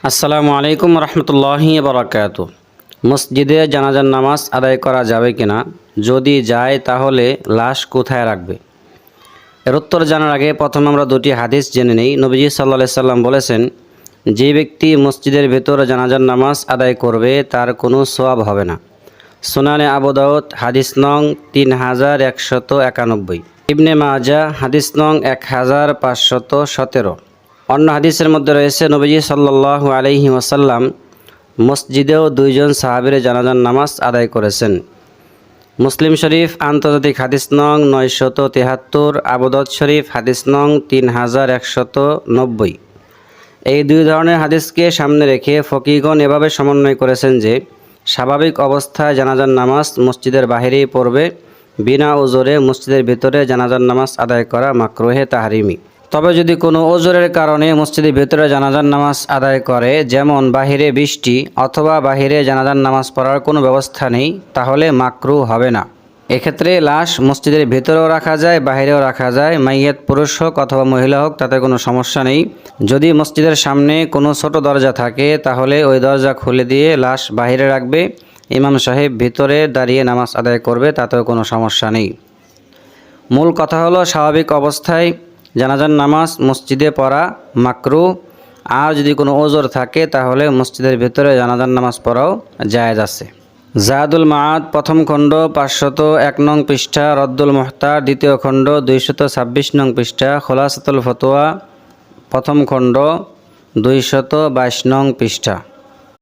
আসসালামু আলাইকুম রহমতুল্লাহি বারাকাতু। মসজিদে জানাজার নামাজ আদায় করা যাবে কিনা, যদি যায় তাহলে লাশ কোথায় রাখবে? এর উত্তর জানার আগে প্রথমে আমরা দুটি হাদিস জেনে নেই। নবীজি সাল্লাল্লাহু আলাইহি সাল্লাম বলেছেন, যে ব্যক্তি মসজিদের ভেতর জানাজার নামাজ আদায় করবে তার কোনো সওয়াব হবে না। সুনানে আবু দাউদ হাদিস নং 3191, ইবনে মাজাহ হাদিস নং 1517। অন্য হাদিসের মধ্যে রয়েছে নবীজি সাল্লাল্লাহু আলাইহি ওয়াসাল্লাম মসজিদেও দুইজন সাহাবীর জানাজার নামাজ আদায় করেছেন। মুসলিম শরীফ আন্তর্জাতিক হাদিস নং 973, আবু দাউদ শরীফ হাদিস নং 3190। এই দুই ধরনের হাদিসকে সামনে রেখে ফকিহগণ এভাবে সমন্বয় করেছেন যে স্বাভাবিক অবস্থায় জানাজার নামাজ মসজিদের বাহিরেই পড়বে, বিনা ওজরে মসজিদের ভিতরে জানাজার নামাজ আদায় করা মাকরুহে তাহরিমি। তবে যদি কোনো ওজরের কারণে মসজিদের ভিতরে জানাজার নামাজ আদায় করে, যেমন বাহিরে বৃষ্টি অথবা বাহিরে জানাজার নামাজ পড়ার কোনো ব্যবস্থা নেই, তাহলে মাকরুহ হবে না। এক্ষেত্রে লাশ মসজিদের ভিতরেও রাখা যায়, বাহিরেও রাখা যায়। মাইয়াত পুরুষ হোক অথবা মহিলা হোক, তাতে কোনো সমস্যা নেই। যদি মসজিদের সামনে কোনো ছোট দরজা থাকে তাহলে ওই দরজা খুলে দিয়ে লাশ বাহিরে রাখবে, ইমাম সাহেব ভিতরে দাঁড়িয়ে নামাজ আদায় করবে, তাতেও কোনো সমস্যা নেই। মূল কথা হলো স্বাভাবিক অবস্থায় জানাজার নামাজ মসজিদে পড়া মাকরুহ, আর যদি কোনো ওজর থাকে তাহলে মসজিদের ভিতরে জানাজার নামাজ পড়াও জায়েজ আছে। জাদুল মাআদ প্রথম খণ্ড 501 নং পৃষ্ঠা, রদ্দুল মুহতার দ্বিতীয় খণ্ড 226 নং পৃষ্ঠা, খোলাসাতুল ফতোয়া প্রথম খণ্ড 222 নং পৃষ্ঠা।